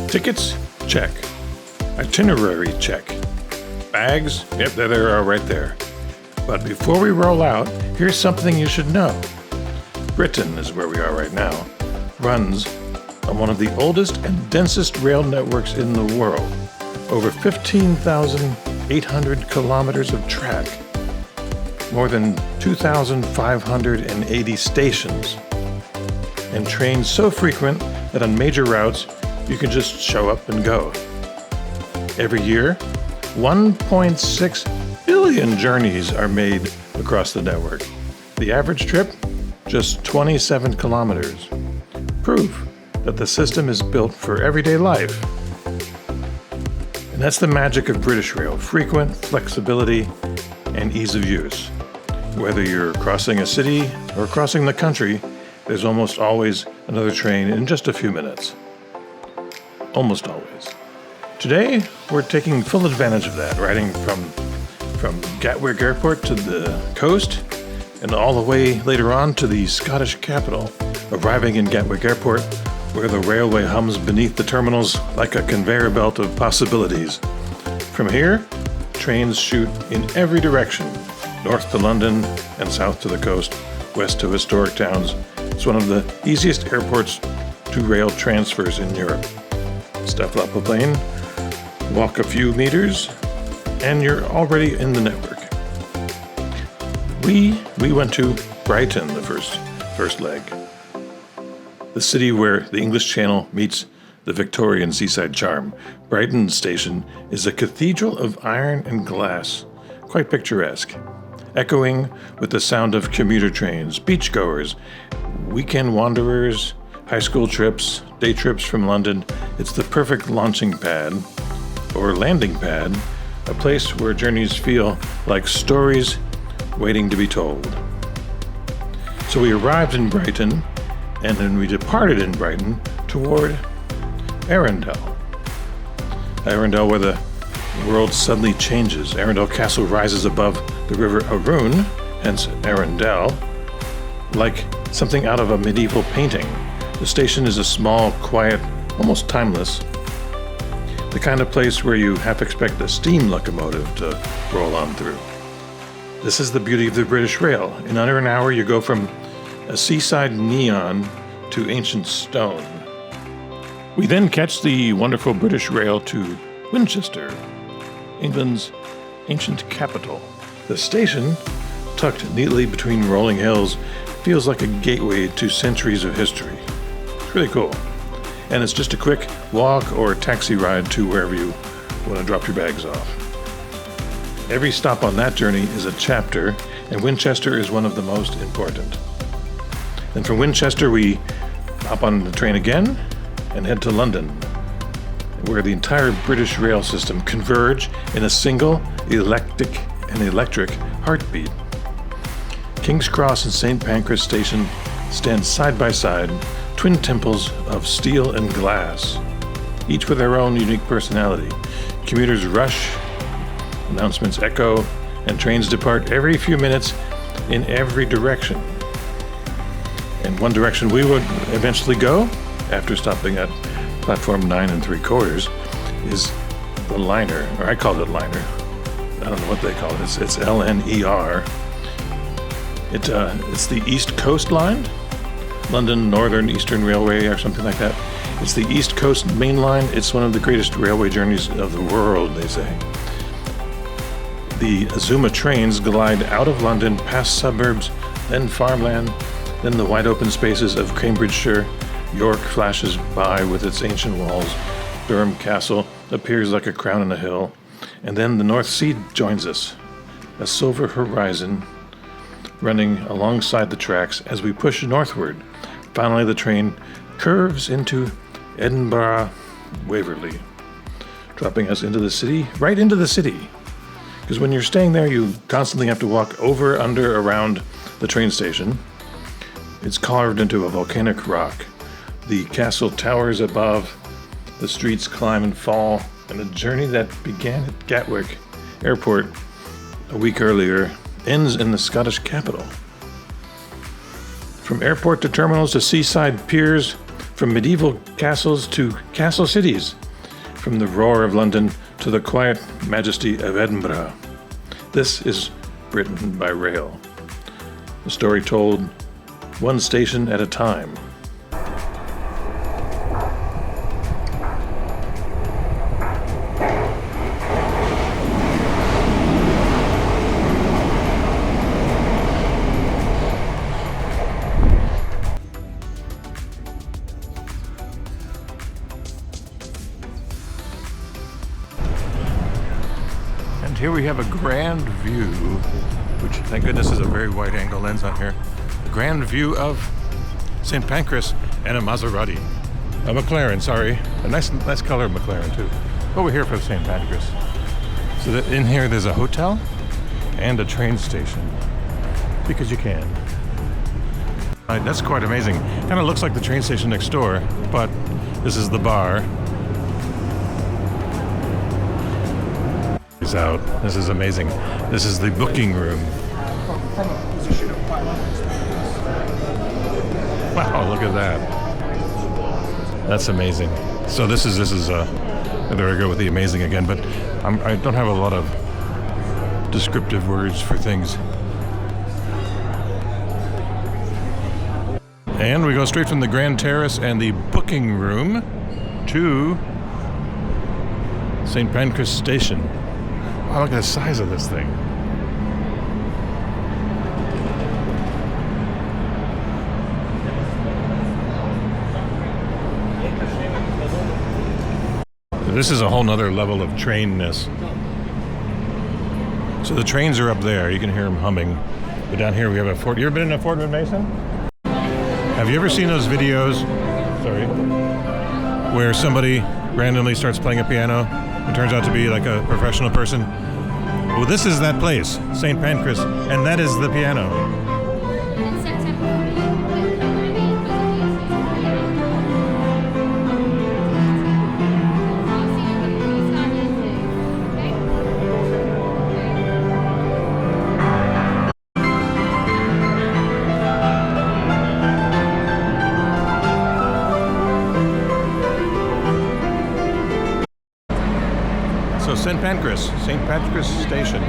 Tickets? Check. Itinerary? Check. Bags? Yep, there they are right there. But before we roll out, here's something you should know. Britain is where we are right now. Runs on one of the oldest and densest rail networks in the world. Over 15,800 kilometers of track. More than 2,580 stations. And trains so frequent that on major routes, you can just show up and go. Every year, 1.6 billion journeys are made across the network. The average trip, just 27 kilometers. Proof that the system is built for everyday life. And that's the magic of British Rail, frequent flexibility and ease of use. Whether you're crossing a city or crossing the country, there's almost always another train in just a few minutes. Almost always. Today, we're taking full advantage of that, riding from Gatwick Airport to the coast and all the way later on to the Scottish capital, arriving in Gatwick Airport, where the railway hums beneath the terminals like a conveyor belt of possibilities. From here, trains shoot in every direction, north to London and south to the coast, west to historic towns. It's one of the easiest airports to rail transfers in Europe. Step off a plane, walk a few meters, and you're already in the network. We went to Brighton the first leg. The city where the English Channel meets the Victorian seaside charm. Brighton Station is a cathedral of iron and glass, quite picturesque, echoing with the sound of commuter trains, beachgoers, weekend wanderers, high school trips, day trips from London. It's the perfect launching pad, or landing pad, a place where journeys feel like stories waiting to be told. So we arrived in Brighton, and then we departed in Brighton toward Arundel. Arundel, where the world suddenly changes. Arundel Castle rises above the River Arun, hence Arundel, like something out of a medieval painting. The station is a small, quiet, almost timeless, the kind of place where you half expect a steam locomotive to roll on through. This is the beauty of the British Rail. In under an hour, you go from a seaside neon to ancient stone. We then catch the wonderful British Rail to Winchester, England's ancient capital. The station, tucked neatly between rolling hills, feels like a gateway to centuries of history. It's really cool. And it's just a quick walk or taxi ride to wherever you want to drop your bags off. Every stop on that journey is a chapter, and Winchester is one of the most important. Then from Winchester, we hop on the train again and head to London, where the entire British rail system converge in a single electric heartbeat. King's Cross and St. Pancras Station stand side by side, twin temples of steel and glass, each with their own unique personality. Commuters rush, announcements echo, and trains depart every few minutes in every direction. And one direction we would eventually go, after stopping at platform 9 3/4, is the liner, or I call it liner. I don't know what they call it. It's LNER. It's the East Coast Line, London Northern Eastern Railway or something like that. It's the East Coast Main Line. It's one of the greatest railway journeys of the world, they say. The Azuma trains glide out of London, past suburbs, then farmland, then the wide open spaces of Cambridgeshire. York flashes by with its ancient walls. Durham Castle appears like a crown on a hill. And then the North Sea joins us, a silver horizon running alongside the tracks as we push northward. Finally, the train curves into Edinburgh Waverley, dropping us into the city, right into the city. Because when you're staying there, you constantly have to walk over, under, around the train station. It's carved into a volcanic rock. The castle towers above, the streets climb and fall, and a journey that began at Gatwick Airport a week earlier ends in the Scottish capital. From airport to terminals to seaside piers, From medieval castles to castle cities, from the roar of London to the quiet majesty of Edinburgh. This is Britain by rail. A story told one station at a time. Here we have a grand view, which thank goodness is a very wide angle lens on here. A grand view of St. Pancras and a Maserati. A McLaren, sorry. A nice color McLaren too. But we're here for St. Pancras. So that in here there's a hotel and a train station. Because you can. That's quite amazing. Kind of looks like the train station next door, but this is the bar. Out. This is amazing. This is the booking room. Wow, look at that. That's amazing. So this is there I go with the amazing again, but I don't have a lot of descriptive words for things. And we go straight from the Grand Terrace and the booking room to St. Pancras Station. Wow, look at the size of this thing. This is a whole nother level of trainness. So the trains are up there. You can hear them humming. But down here we have a fort. You ever been in a Fort Mason? Have you ever seen those videos, sorry, where somebody randomly starts playing a piano? It turns out to be like a professional person. Well, this is that place, St. Pancras, and that is the piano. So St. Pancras Station.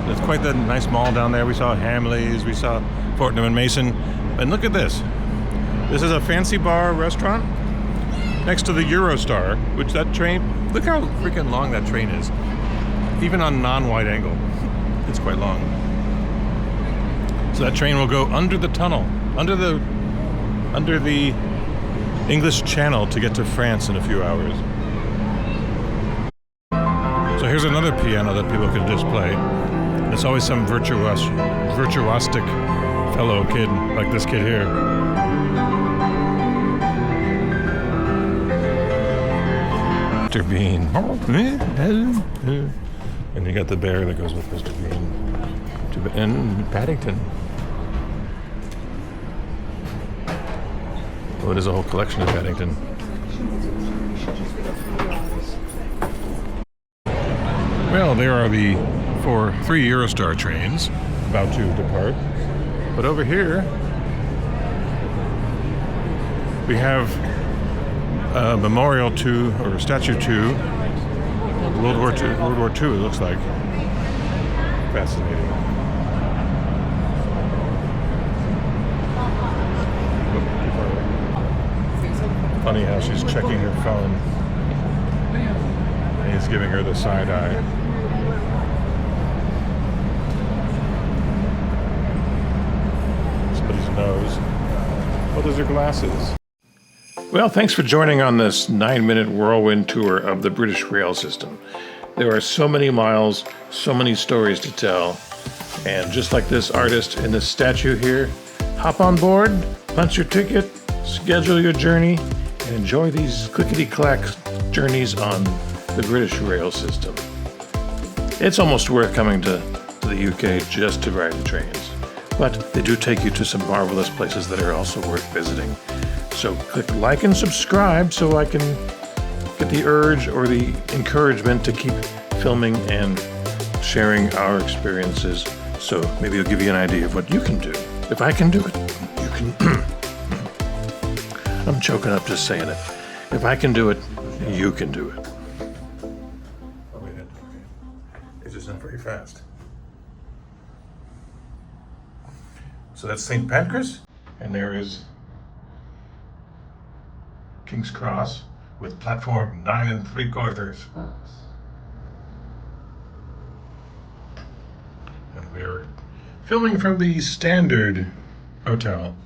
That's quite the nice mall down there. We saw Hamley's, we saw Fortnum and Mason. And look at this. This is a fancy bar restaurant next to the Eurostar, which that train, look how freaking long that train is. Even on non-wide angle, it's quite long. So that train will go under the tunnel, under the English Channel to get to France in a few hours. So here's another piano that people can just play. It's always some virtuosic fellow kid, like this kid here. Mr. Bean. And you got the bear that goes with Mr. Bean. And Paddington. Oh, it is a whole collection of Paddington. Well, there are the three Eurostar trains about to depart. But over here, we have a memorial to, or a statue to, World War II, it looks like. Fascinating. Funny how she's checking her phone. And he's giving her the side eye. Somebody's nose. Oh, those are glasses. Well, thanks for joining on this 9-minute whirlwind tour of the British rail system. There are so many miles, so many stories to tell. And just like this artist in this statue here, hop on board, punch your ticket, schedule your journey, and enjoy these clickety-clack journeys on the British rail system. It's almost worth coming to the UK just to ride the trains, but they do take you to some marvelous places that are also worth visiting. So click like and subscribe so I can get the urge or the encouragement to keep filming and sharing our experiences. So maybe it'll give you an idea of what you can do. If I can do it, you can. I'm choking up just saying it. If I can do it, you can do it. Oh, wait, okay. It's just not very fast. So that's St. Pancras, and there is King's Cross with platform 9 3/4. And we're filming from the Standard Hotel